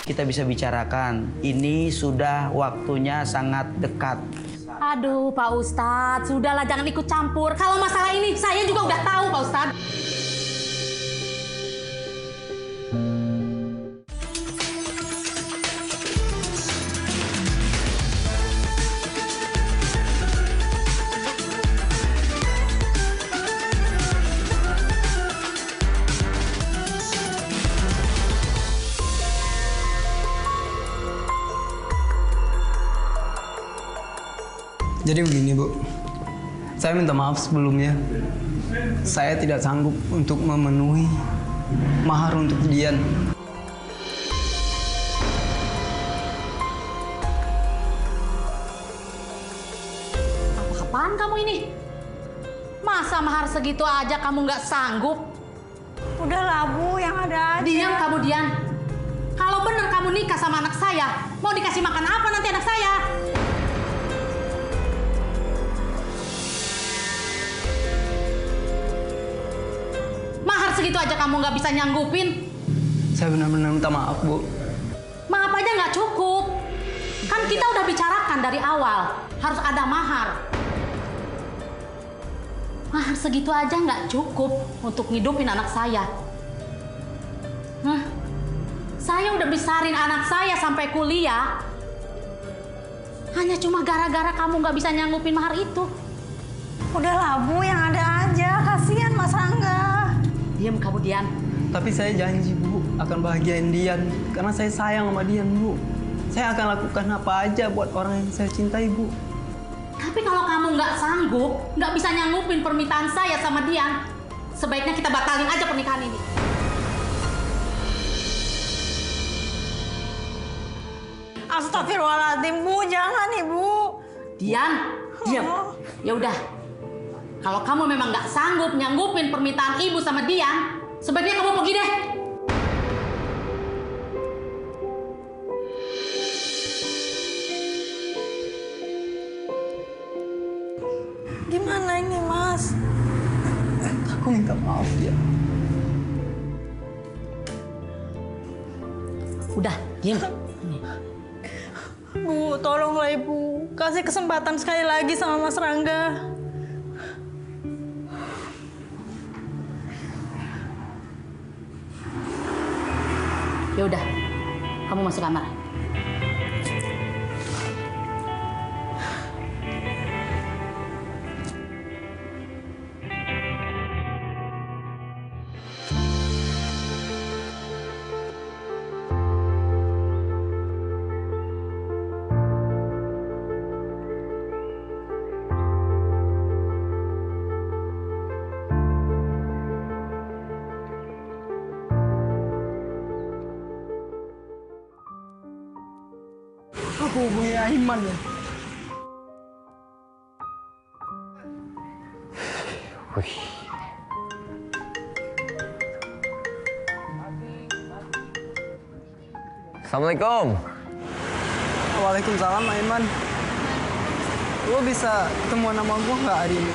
kita bisa bicarakan. Ini sudah waktunya sangat dekat. Aduh Pak Ustadz, sudahlah jangan ikut campur. Kalau masalah ini saya juga udah tahu Pak Ustadz. Jadi begini Bu, saya minta maaf sebelumnya. Saya tidak sanggup untuk memenuhi mahar untuk Dian. Apaan kamu ini? Masa mahar segitu aja kamu nggak sanggup? Udahlah Bu, yang ada aja. Diam kamu, Dian. Kalau benar kamu nikah sama anak saya, mau dikasih makan apa nanti anak saya? Mahar segitu aja kamu nggak bisa nyanggupin? Saya benar-benar minta maaf Bu. Maaf aja nggak cukup. Kan kita udah bicarakan dari awal, harus ada mahar. Mahar segitu aja nggak cukup untuk ngidupin anak saya. Hah? Saya udah besarin anak saya sampai kuliah. Hanya cuma gara-gara kamu nggak bisa nyanggupin mahar itu. Udahlah Bu, yang ada aja. Kasihan Mas Rangga. Diam kamu, Dian. Tapi saya janji Bu akan bahagiain Dian karena saya sayang sama Dian Bu. Saya akan lakukan apa aja buat orang yang saya cintai Bu. Tapi kalau kamu nggak sanggup, nggak bisa nyanggupin permintaan saya sama Dian, sebaiknya kita batalin aja pernikahan ini. Astagfirullahaladzim Bu, jangan Ibu. Dian, diam. Ya udah. Kalau kamu memang nggak sanggup nyanggupin permintaan ibu sama Dian, sebaiknya kamu pergi deh. Gimana ini Mas? Aku minta maaf ya. Udah, diam. Bu, tolonglah Ibu. Kasih kesempatan sekali lagi sama Mas Rangga. Ya udah, kamu masuk kamar. Aku hubungi Aiman ya. Wih. Assalamualaikum. Waalaikumsalam Aiman. Lo bisa ketemuan sama gue nggak hari ini?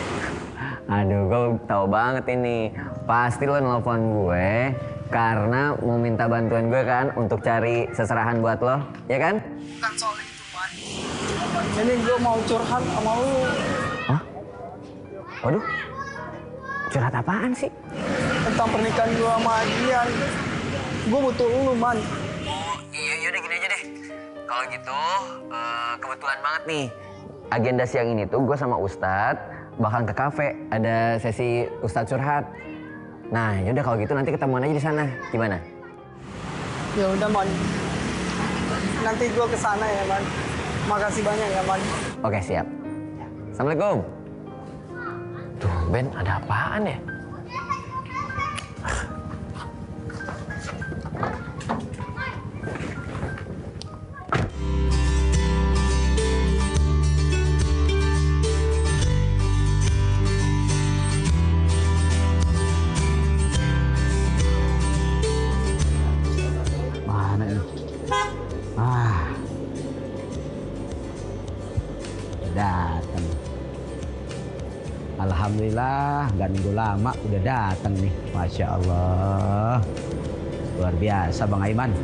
Aduh, gue tahu banget ini. Pasti lo nelfon gue karena mau minta bantuan gue kan untuk cari seserahan buat lo, ya kan? Bukan soal itu, Man. Ini gue mau curhat sama lo. Hah? Waduh, curhat apaan sih? Tentang pernikahan gue sama Dian. Gue butuh lo, Man. Oh iya, yaudah gini aja deh. Kalau gitu, kebetulan banget nih. Agenda siang ini tuh gue sama Ustadz bakalan ke kafe. Ada sesi Ustadz curhat. Nah, yaudah kalau gitu nanti ketemuan aja di sana. Gimana? Ya udah, Man. Nanti gue kesana ya, Man. Makasih banyak ya, Man. Oke, siap. Assalamualaikum. Tuh, Ben, ada apaan ya? Mana ini? Datang. Alhamdulillah, gak nunggu lama udah datang nih. Masya Allah. Luar biasa Bang Aiman.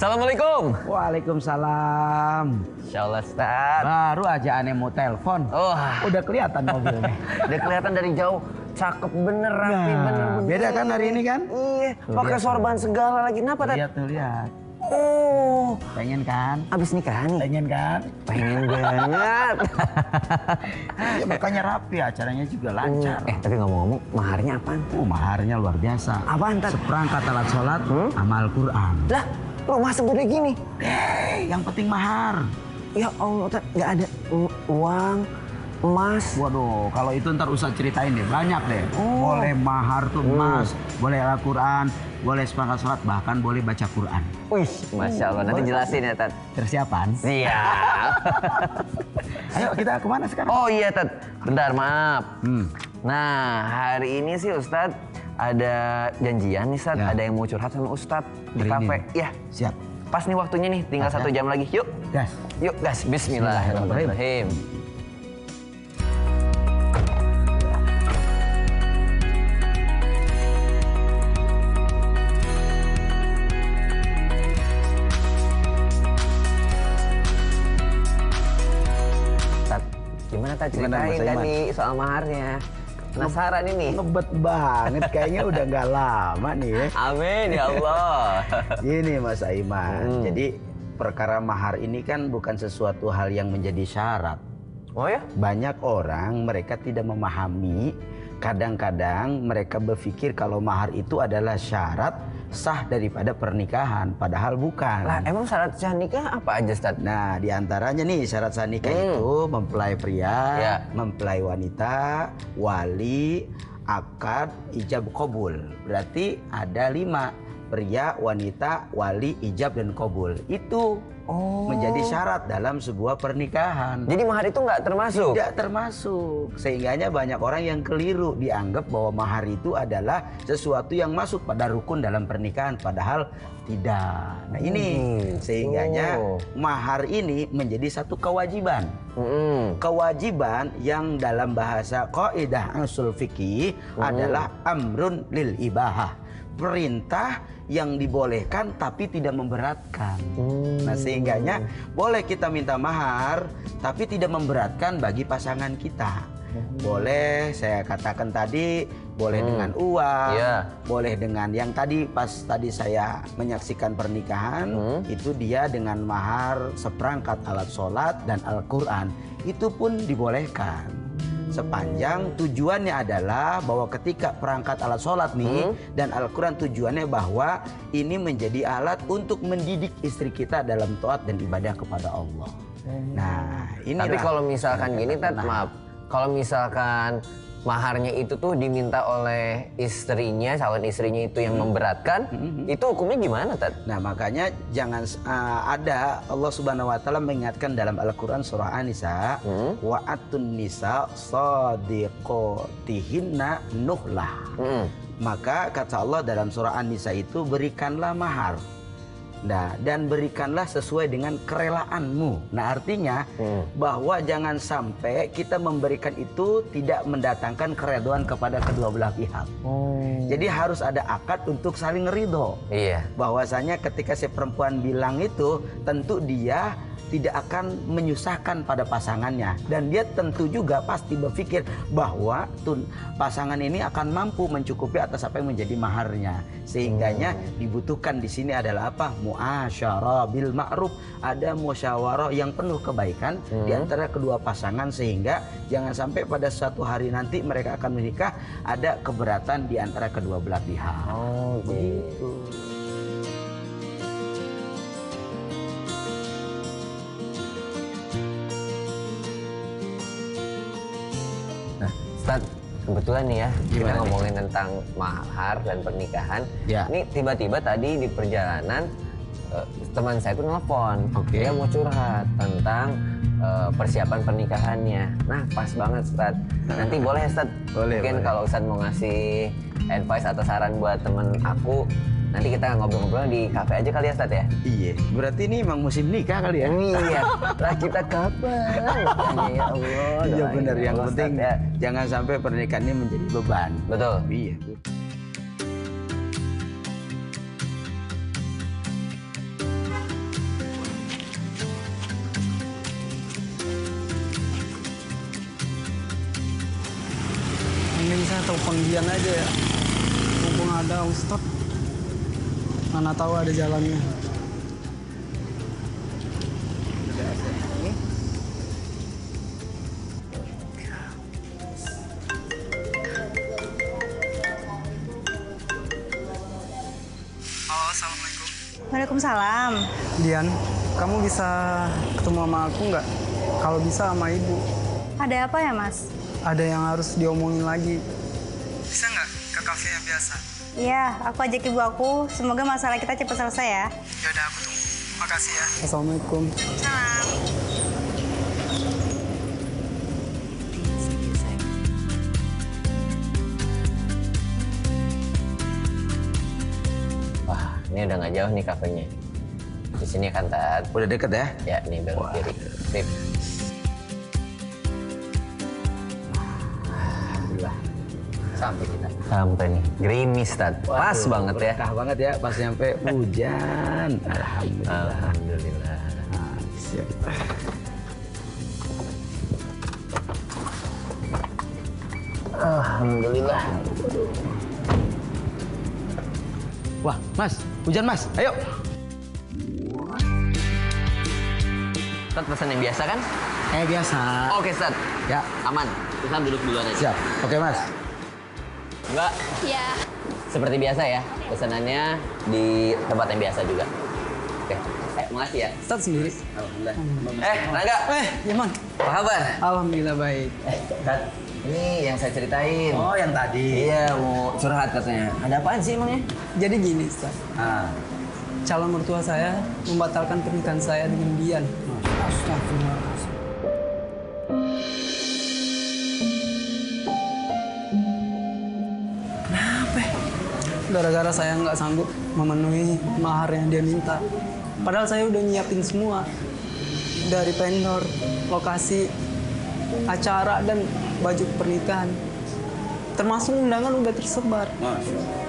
Assalamualaikum. Waalaikumsalam. Insya Allah Ustaz. Baru aja aneh mau telepon. Oh, Udah kelihatan mobilnya. udah kelihatan dari jauh. Cakep bener, rapi bener. Beda kan hari ini kan? Iya, pakai sorban segala lagi. Kenapa Tat? Lihat tuh, lihat. Oh, Pengen kan? abis nikah nih? Pengen kan? Pengen banget. Ya, makanya rapi, acaranya juga lancar. Tapi ngomong-ngomong, maharnya apaan? Maharnya luar biasa. Apaan Tat? Seperangkat alat sholat sama Al-Quran. Lah, rumah segede gini. Yang penting mahar. Ya Allah, Tat, nggak ada uang, emas. Waduh, kalau itu ntar usah ceritain deh, banyak deh. Boleh mahar tuh emas, boleh Al-Quran, boleh seperangkat sholat, bahkan boleh baca Quran. Wih, Masya Allah. Nanti jelasin ya, Tat. Persiapan? Siap. Ayo kita kemana sekarang? Oh iya, Tat. Bentar, maaf. Nah, hari ini sih Ustadz ada janjian nih, Ustadz. Ya. Ada yang mau curhat sama Ustadz di Hari ini kafe. nih? Ya, Siap. pas nih waktunya nih. Tinggal Pas ya? 1 jam lagi. Yuk. Gas. Yuk, gas. Bismillahirrahmanirrahim. Tat, gimana Tat Gimana, ceritain Mas Aiman? tadi soal maharnya? Penasaran ini. Ngebet banget, kayaknya udah nggak lama nih ya. Amin ya Allah. Gini Mas Aiman, jadi perkara mahar ini kan bukan sesuatu hal yang menjadi syarat. Oh ya? Banyak orang mereka tidak memahami, kadang-kadang mereka berpikir kalau mahar itu adalah syarat sah daripada pernikahan, padahal bukan. Lah, emang syarat sah nikah apa aja, Ustaz? Nah, diantaranya nih syarat sah nikah itu mempelai pria, Ya. mempelai wanita, wali, akad, ijab, qabul. Berarti ada 5, pria, wanita, wali, ijab, dan qabul. Itu menjadi syarat dalam sebuah pernikahan. Jadi mahar itu nggak termasuk? Tidak termasuk. Sehingganya banyak orang yang keliru dianggap bahwa mahar itu adalah sesuatu yang masuk pada rukun dalam pernikahan, padahal tidak. Nah ini sehingganya mahar ini menjadi satu kewajiban. Kewajiban yang dalam bahasa qaidah usul fikih adalah amrun lil ibahah. Perintah yang dibolehkan tapi tidak memberatkan. Nah sehingganya boleh kita minta mahar tapi tidak memberatkan bagi pasangan kita. Boleh, saya katakan tadi, boleh dengan uang, boleh dengan yang tadi pas tadi saya menyaksikan pernikahan, itu dia dengan mahar seperangkat alat sholat dan Al-Quran, itu pun dibolehkan. Sepanjang tujuannya adalah bahwa ketika perangkat alat sholat nih dan Al-Quran tujuannya bahwa ini menjadi alat untuk mendidik istri kita dalam taat dan ibadah kepada Allah. Nah ini. Tapi kalau misalkan gini, Tat, maaf. Kalau misalkan maharnya itu tuh diminta oleh istrinya, calon istrinya itu yang memberatkan, itu hukumnya gimana, Tat? Nah makanya jangan ada Allah Subhanahu Wa Taala mengingatkan dalam Al-Quran surah An-Nisa, wa atun nisa sadiqotihinna nuhlah. Maka kata Allah dalam surah An-Nisa itu berikanlah mahar. Nah, dan berikanlah sesuai dengan kerelaanmu. Nah artinya bahwa jangan sampai kita memberikan itu tidak mendatangkan keridhaan kepada kedua belah pihak. Jadi harus ada akad untuk saling ridho. Iya. Bahwasanya ketika si perempuan bilang itu tentu dia tidak akan menyusahkan pada pasangannya, dan dia tentu juga pasti berpikir bahwa pasangan ini akan mampu mencukupi atas apa yang menjadi maharnya. Sehingganya dibutuhkan di sini adalah apa? Muasyarah bil ma'ruf, ada musyawarah yang penuh kebaikan di antara kedua pasangan, sehingga jangan sampai pada suatu hari nanti mereka akan menikah ada keberatan di antara kedua belah pihak. Begitu. Ustaz, kebetulan nih ya, kita Gimana nih? ngomongin tentang mahar dan pernikahan. Ya. Ini tiba-tiba tadi di perjalanan teman saya tuh nelfon. Oke. Dia mau curhat tentang persiapan pernikahannya. Nah, pas banget, Ustaz. Nanti boleh, Ustaz? Boleh, Mungkin boleh. kalau Ustaz mau ngasih advice atau saran buat temen aku, nanti kita ngobrol-ngobrol di kafe aja kali ya, Ustaz ya? Iya, berarti ini emang musim nikah kali ya? Iya, lah kita kapan? Ya Allah. Iya doain benar, ya yang Allah, penting Ustaz, ya. jangan sampai pernikahan ini menjadi beban. Betul. Iya. mending saya telepon Dian aja ya. Mumpung ada Ustadz. Mana tahu ada jalannya. Halo, assalamualaikum. Waalaikumsalam. Dian, kamu bisa ketemu sama aku nggak? Kalau bisa sama ibu. Ada apa ya, Mas? Ada yang harus diomongin lagi. Bisa nggak ke kafe yang biasa? Iya, aku ajak ibu aku. Semoga masalah kita cepat selesai ya. Ya udah, aku tunggu. Makasih ya. Assalamualaikum. Salam. Wah, ini udah nggak jauh nih kafenya. Di sini kan, Tat. Udah deket ya? Ya, nih belok kiri. Sip. Alhamdulillah. Sampai kita. Sampai nih. Gerimis, Tat. Pas Waduh, banget ya. berkah banget ya pas nyampe hujan. Alhamdulillah. Alhamdulillah. Nah, siap. Alhamdulillah. Wah, Mas, hujan Mas. Ayo. Tat pesan yang biasa kan? Biasa. Oke, Tat. Ya, Aman. Kita duduk duluan aja. siap. Oke, Mas. Mbak, Iya. seperti biasa ya. Pesanannya di tempat yang biasa juga. Oke. Makasih ya. Ustadz sendiri. Alhamdulillah. Rangga. Yaman. Apa kabar? Alhamdulillah baik. Tat. Ini yang saya ceritain. Oh, yang tadi. Iya, mau curhat katanya. Ada apaan sih emangnya? Jadi gini, Ustadz. Ah. Calon mertua saya membatalkan pernikahan saya dengan Dian. Astagfirullahaladzim. Gara-gara saya nggak sanggup memenuhi mahar yang dia minta. Padahal saya udah nyiapin semua. Dari vendor, lokasi, acara, dan baju pernikahan. Termasuk undangan udah tersebar. Masya Allah.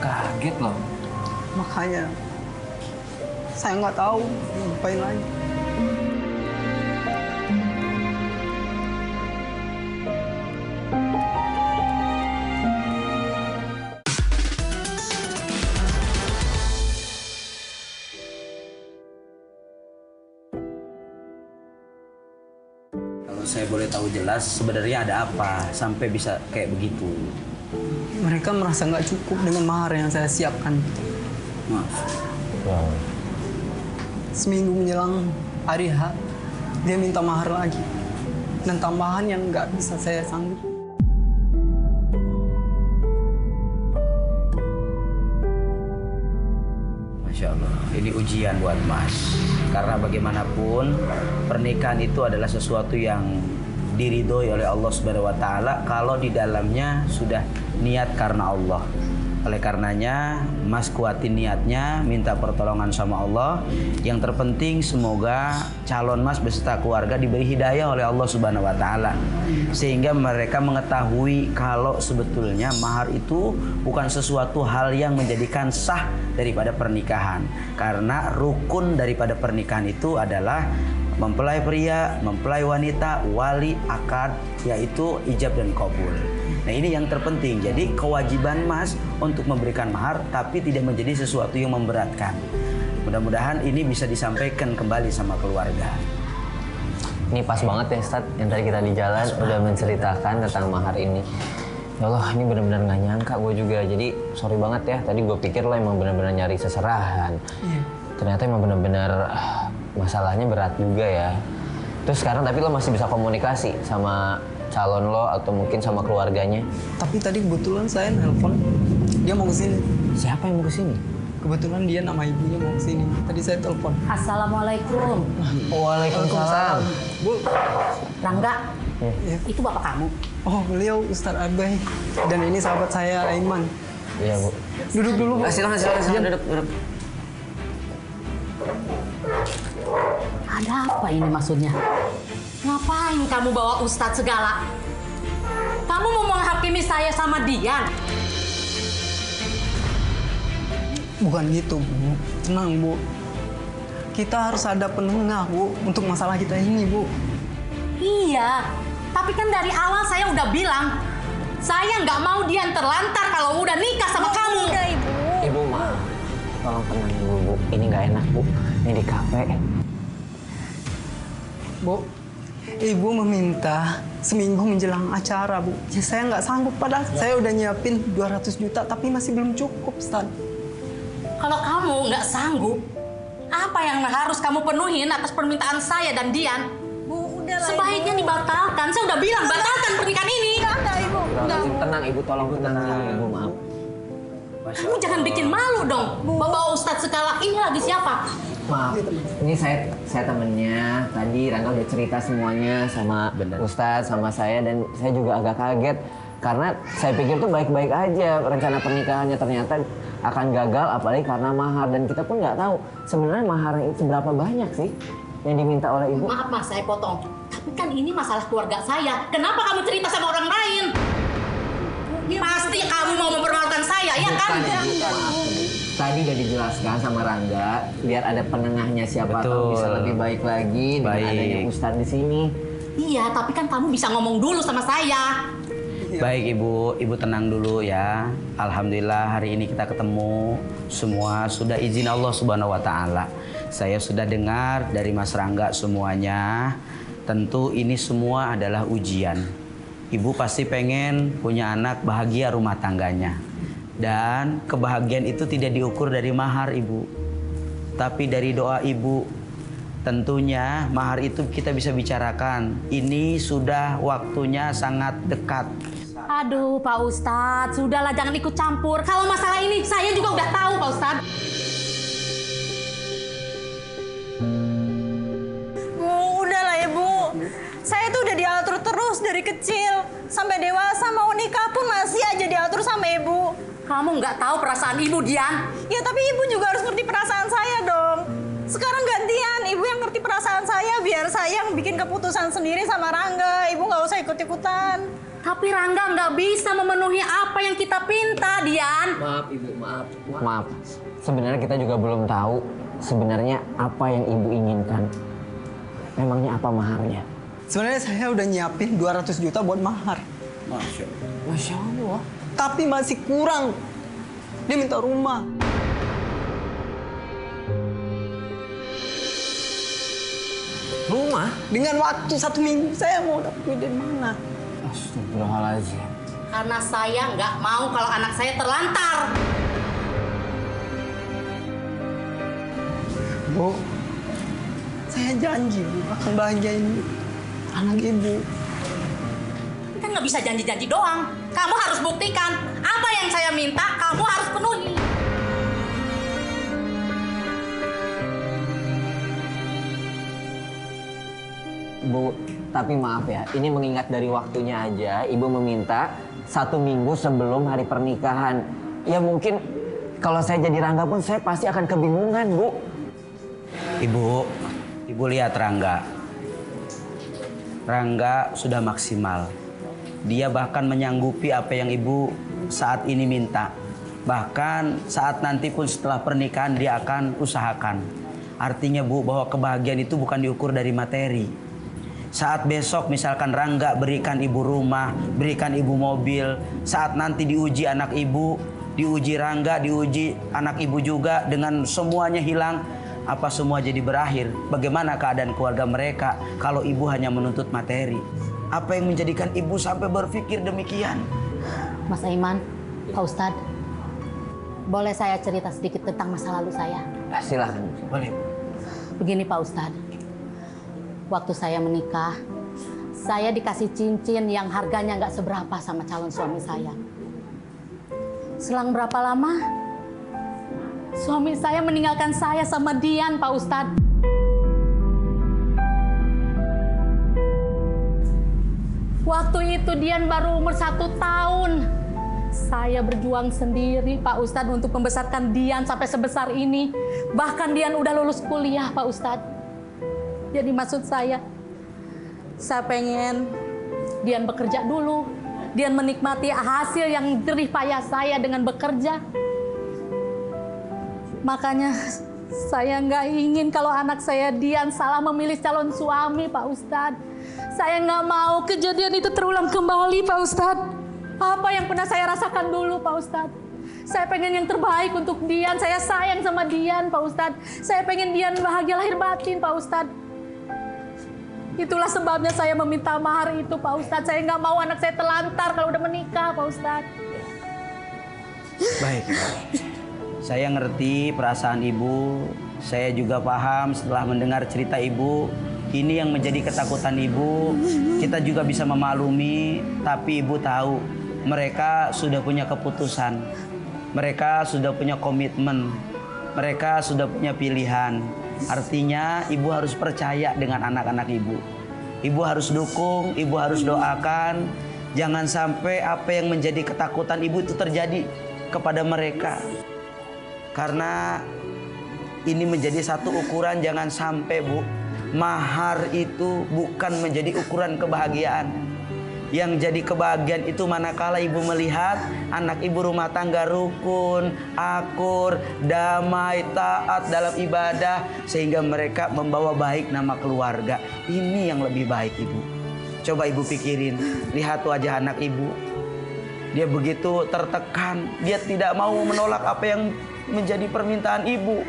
Kaget loh. Makanya saya nggak tahu ngapain lagi. Kalau saya boleh tahu jelas sebenarnya ada apa sampai bisa kayak begitu? Mereka merasa nggak cukup dengan mahar yang saya siapkan. Maaf. Wow. Seminggu menjelang hari H, dia minta mahar lagi. Dan tambahan yang nggak bisa saya sanggup. Masya Allah, ini ujian buat Mas. Karena bagaimanapun pernikahan itu adalah sesuatu yang diridhoi oleh Allah Subhanahu wa taala kalau di dalamnya sudah niat karena Allah. Oleh karenanya, Mas kuatin niatnya, minta pertolongan sama Allah. Yang terpenting semoga calon Mas beserta keluarga diberi hidayah oleh Allah Subhanahu wa taala. Sehingga mereka mengetahui kalau sebetulnya mahar itu bukan sesuatu hal yang menjadikan sah daripada pernikahan. Karena rukun daripada pernikahan itu adalah mempelai pria, mempelai wanita, wali, akad, yaitu ijab dan qabul. Nah ini yang terpenting. Jadi kewajiban Mas untuk memberikan mahar tapi tidak menjadi sesuatu yang memberatkan. Mudah-mudahan ini bisa disampaikan kembali sama keluarga. Ini pas banget ya, Ustadz, yang tadi kita di jalan udah menceritakan tentang mahar ini. Ya Allah, ini benar-benar nggak nyangka gue juga. Jadi sorry banget ya, tadi gue pikir lo emang benar-benar nyari seserahan. Iya. Ternyata emang benar-benar masalahnya berat juga ya. Terus sekarang tapi lo masih bisa komunikasi sama calon lo atau mungkin sama keluarganya? Tapi tadi kebetulan saya nelpon, dia mau kesini. Siapa yang mau kesini? Kebetulan dia nama ibunya mau kesini. Tadi saya telepon. Assalamualaikum. Waalaikumsalam. Bu, Rangga, ya. itu bapak kamu. Oh beliau Ustadz Abai. Dan ini sahabat saya Aiman. Iya, Bu. Duduk dulu, Bu. Silakan, duduk. Ada apa ini maksudnya? Ngapain kamu bawa Ustadz segala? Kamu mau menghakimi saya sama Dian? Bukan gitu, Bu. Tenang, Bu. Kita harus ada penengah, Bu, untuk masalah kita ini, Bu. Iya, tapi Tapi kan dari awal saya udah bilang, saya nggak mau Dian terlantar kalau udah nikah sama kamu. Udah, Ibu. Ibu maaf. Tolong tenang dulu, Bu. Ini nggak enak, Bu. Ini di kafe. Bu, ibu meminta seminggu menjelang acara, Bu. Ya, saya nggak sanggup, padahal saya udah nyiapin 200 juta, tapi masih belum cukup, Ustad. Kalau kamu nggak sanggup, apa yang harus kamu penuhin atas permintaan saya dan Dian? Bu, udah lah, Sebaiknya Ibu. dibatalkan. Saya udah bilang, batalkan pernikahan ini. Enggak, Ibu. Enggak. Tenang, Ibu. Tolong tenang, Ibu. Maaf. Kamu jangan bikin malu dong. Bawa Ustadz segala, ini lagi siapa? Maaf, ini saya temennya. Tadi Rangga udah cerita semuanya sama Ustadz, sama saya, dan saya juga agak kaget karena saya pikir tuh baik-baik aja rencana pernikahannya, ternyata akan gagal, apalagi karena mahar, dan kita pun nggak tahu sebenarnya mahar itu seberapa banyak sih yang diminta oleh ibu. Maaf mas, saya potong. Tapi kan ini masalah keluarga saya. Kenapa kamu cerita sama orang lain? Pasti kamu mau mempermalukan saya, ya kan? Tadi udah dijelaskan sama Rangga, biar ada penengahnya, siapa tahu bisa lebih baik lagi dengan adanya Ustadz di sini. Iya, tapi kan kamu bisa ngomong dulu sama saya. Baik Ibu, Ibu tenang dulu ya. Alhamdulillah hari ini kita ketemu. Semua sudah izin Allah Subhanahu wa Ta'ala. Saya sudah dengar dari Mas Rangga semuanya. Tentu ini semua adalah ujian. Ibu pasti pengen punya anak bahagia rumah tangganya. Dan kebahagiaan itu tidak diukur dari mahar Ibu, tapi dari doa Ibu. Tentunya mahar itu kita bisa bicarakan. Ini sudah waktunya sangat dekat. Aduh Pak Ustadz, sudahlah jangan ikut campur. Kalau masalah ini saya juga udah tahu Pak Ustadz. Bu, udahlah ya, Bu. Saya tuh udah diatur terus dari kecil. Sampai dewasa mau nikah pun masih aja diatur sama Ibu. Kamu nggak tahu perasaan ibu, Dian? Ya, tapi Ibu juga harus ngerti perasaan saya dong. Sekarang gantian, Ibu yang ngerti perasaan saya, biar saya yang bikin keputusan sendiri sama Rangga. Ibu nggak usah ikut-ikutan. Tapi Rangga nggak bisa memenuhi apa yang kita pinta, Dian. Maaf Ibu, maaf. Maaf. Sebenarnya kita juga belum tahu sebenarnya apa yang Ibu inginkan. Memangnya apa maharnya? Sebenarnya saya udah nyiapin 200 juta buat mahar. Masya Allah. Tapi masih kurang. Dia minta rumah. Rumah? Dengan waktu 1 minggu saya mau dapat duit dari mana? Astagfirullahaladzim. Karena saya nggak mau kalau anak saya terlantar. Bu, saya janji Bu akan bahagiain anak Ibu. Tapi kan nggak bisa janji-janji doang. Kamu harus buktikan apa yang saya minta, kamu harus penuhi. Bu, tapi maaf ya, ini mengingat dari waktunya aja, Ibu meminta 1 minggu sebelum hari pernikahan. Ya mungkin kalau saya jadi Rangga pun saya pasti akan kebingungan, Bu. Ibu lihat Rangga. Rangga sudah maksimal. Dia bahkan menyanggupi apa yang Ibu saat ini minta. Bahkan saat nanti pun setelah pernikahan dia akan usahakan. Artinya Bu, bahwa kebahagiaan itu bukan diukur dari materi. Saat besok misalkan Rangga berikan Ibu rumah, berikan Ibu mobil, saat nanti diuji anak Ibu, diuji Rangga, diuji anak Ibu juga, dengan semuanya hilang, apa semua jadi berakhir? Bagaimana keadaan keluarga mereka kalau Ibu hanya menuntut materi? Apa yang menjadikan Ibu sampai berpikir demikian? Mas Aiman, Pak Ustadz, boleh saya cerita sedikit tentang masa lalu saya? Silakan. Boleh. Begini Pak Ustadz, waktu saya menikah, saya dikasih cincin yang harganya nggak seberapa sama calon suami saya. Selang berapa lama, suami saya meninggalkan saya sama Dian, Pak Ustadz. Waktu itu Dian baru umur 1 tahun. Saya berjuang sendiri, Pak Ustadz, untuk membesarkan Dian sampai sebesar ini. Bahkan Dian udah lulus kuliah, Pak Ustadz. Jadi maksud saya pengen Dian bekerja dulu. Dian menikmati hasil yang jerih payah saya dengan bekerja. Makanya saya nggak ingin kalau anak saya Dian salah memilih calon suami, Pak Ustadz. Saya nggak mau kejadian itu terulang kembali, Pak Ustadz. Apa yang pernah saya rasakan dulu, Pak Ustadz? Saya pengen yang terbaik untuk Dian. Saya sayang sama Dian, Pak Ustadz. Saya pengen Dian bahagia lahir batin, Pak Ustadz. Itulah sebabnya saya meminta mahar itu, Pak Ustadz. Saya nggak mau anak saya telantar kalau udah menikah, Pak Ustadz. Baik. Saya ngerti perasaan ibu. Saya juga paham setelah mendengar cerita ibu. Ini yang menjadi ketakutan ibu. Kita juga bisa memaklumi. Tapi ibu tahu mereka sudah punya keputusan. Mereka sudah punya komitmen. Mereka sudah punya pilihan. Artinya ibu harus percaya dengan anak-anak ibu. Ibu harus dukung, ibu harus doakan. Jangan sampai apa yang menjadi ketakutan ibu itu terjadi kepada mereka. Karena ini menjadi satu ukuran, jangan sampai Bu, mahar itu bukan menjadi ukuran kebahagiaan. Yang jadi kebahagiaan itu manakala ibu melihat anak ibu rumah tangga rukun, akur, damai, taat dalam ibadah, sehingga mereka membawa baik nama keluarga. Ini yang lebih baik ibu. Coba ibu pikirin, lihat wajah anak ibu. Dia begitu tertekan, dia tidak mau menolak apa yang menjadi permintaan ibu.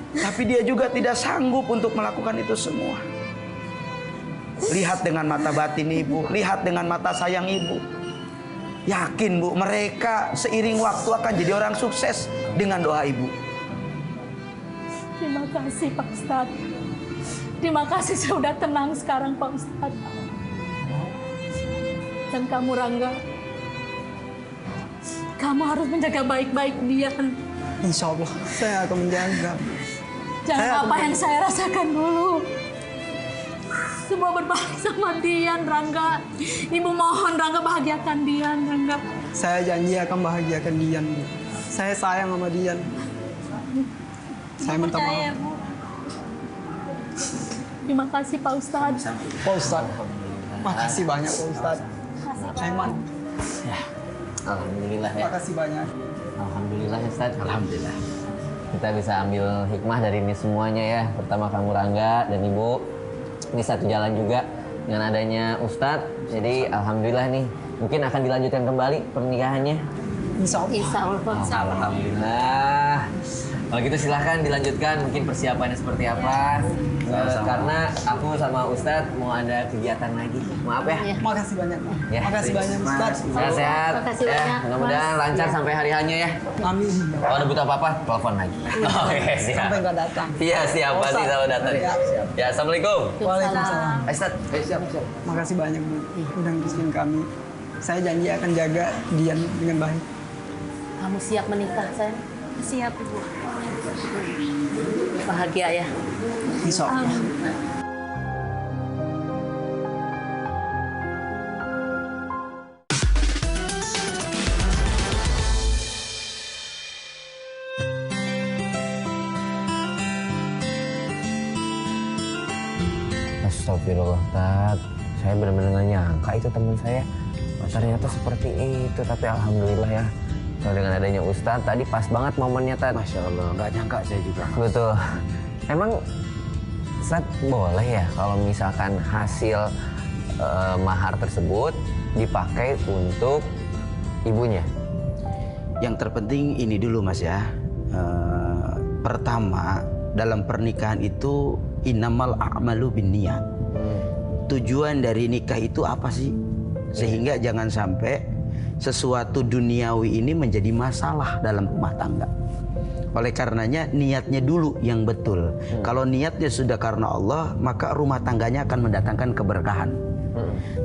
Tapi dia juga tidak sanggup untuk melakukan itu semua. Lihat dengan mata batin ibu, lihat dengan mata sayang ibu. Yakin Bu, mereka seiring waktu akan jadi orang sukses dengan doa ibu. Terima kasih, Pak Ustadz. Terima kasih, saya udah tenang sekarang, Pak Ustadz. Dan kamu, Rangga, kamu harus menjaga baik-baik Dian. Insya Allah saya akan menjaga. Jangan apa yang saya rasakan dulu. Semua berbalik sama Dian, Rangga. Ibu mohon Rangga bahagiakan Dian, Rangga. Saya janji akan bahagiakan Dian, Bu. Saya sayang sama Dian. Saya minta maaf. Bu. Terima kasih, Pak Ustadz. Pak Ustadz, makasih banyak Pak Ustadz. Aiman, Alhamdulillah ya. makasih banyak. Alhamdulillah ya Ustadz. Alhamdulillah. Kita bisa ambil hikmah dari ini semuanya ya. Pertama kamu Rangga dan Ibu. Ini satu jalan juga dengan adanya Ustadz. Jadi alhamdulillah nih. Mungkin akan dilanjutkan kembali pernikahannya. Insya Allah. Insya Allah, Pak Ustadz. Alhamdulillah. Kalau gitu silahkan dilanjutkan. Mungkin persiapannya seperti apa. Karena aku sama Ustadz mau ada kegiatan lagi. Maaf ya. Iya. Makasih banyak, Pak. Ya. Makasih banyak Ustadz. Sehat-sehat. Makasih Ya, banyak, mudah-mudahan Mas. lancar sampai hari hanya ya. Amin. Kalau ada butuh apa-apa, telepon lagi. Oke, siap. Sampai nggak datang. Iya, siap. Pasti selalu datang. Siap, siap. Ya, Assalamualaikum. Waalaikumsalam. Ustadz. Siap. Makasih banyak Bu, udah ngizinin kami. Saya janji akan jaga Dian dengan baik. Kamu siap menikah, sayang? Siap, Ibu. Bahagia ya? Insya Allah. Astagfirullah, Ustadz. Saya benar-benar nggak nyangka itu teman saya. Ternyata seperti itu, tapi alhamdulillah ya. Kalau dengan adanya Ustadz, tadi pas banget momennya, Tad. Masya Allah, nggak nyangka saya juga. Betul. Emang Ustadz boleh ya kalau misalkan hasil mahar tersebut dipakai untuk ibunya? Yang terpenting ini dulu Mas ya. Pertama, dalam pernikahan itu innamal a'malu binniyat. Tujuan dari nikah itu apa sih? Sehingga jangan sampai sesuatu duniawi ini menjadi masalah dalam rumah tangga. Oleh karenanya niatnya dulu yang betul. Kalau niatnya sudah karena Allah, maka rumah tangganya akan mendatangkan keberkahan.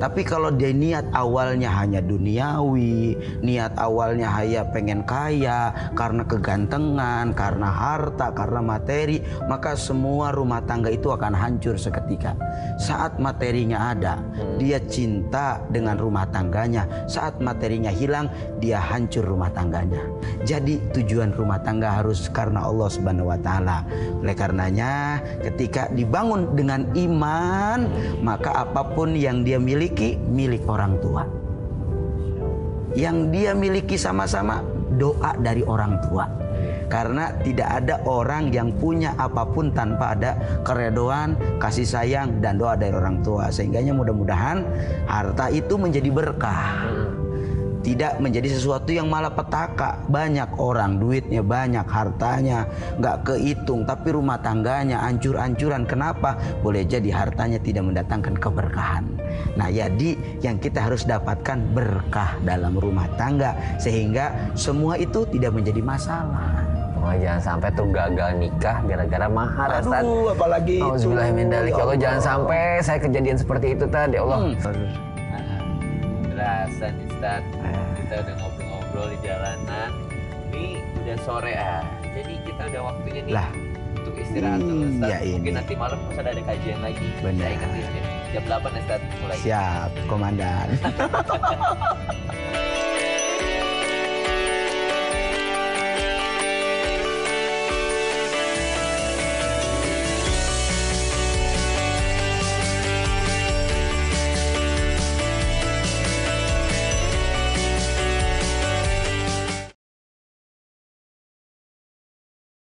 Tapi kalau dia niat awalnya hanya duniawi, niat awalnya hanya pengen kaya karena kegantengan, karena harta, karena materi, maka semua rumah tangga itu akan hancur seketika. Saat materinya ada, dia cinta dengan rumah tangganya. Saat materinya hilang, dia hancur rumah tangganya. Jadi tujuan rumah tangga harus karena Allah Subhanahu wa taala. Oleh karenanya ketika dibangun dengan iman, maka apapun yang dia miliki milik orang tua. Yang dia miliki sama-sama doa dari orang tua. Karena tidak ada orang yang punya apapun tanpa ada keredoan, kasih sayang, dan doa dari orang tua. Sehingganya mudah-mudahan harta itu menjadi berkah. Tidak menjadi sesuatu yang malapetaka. Banyak orang duitnya banyak, hartanya nggak kehitung, tapi rumah tangganya ancur-ancuran. Kenapa? Boleh jadi hartanya tidak mendatangkan keberkahan. Nah, jadi yang kita harus dapatkan berkah dalam rumah tangga, sehingga semua itu tidak menjadi masalah. Oh, jangan sampai tuh gagal nikah gara-gara mahar, Ustaz. Aduh, apalagi itu. Auzubillahimindzalik. Ya Allah, jangan sampai saya kejadian seperti itu tadi, ya Allah. Berasa nih Ustaz, kita udah ngobrol-ngobrol di jalanan. Ini udah sore jadi kita udah waktunya nih Lah. untuk istirahat dulu Ustaz. Iya, Mungkin ini. nanti malam Ustaz ada kajian lagi. Benar. Saya ingetin jam 8 Ustaz mulai. Siap, komandan.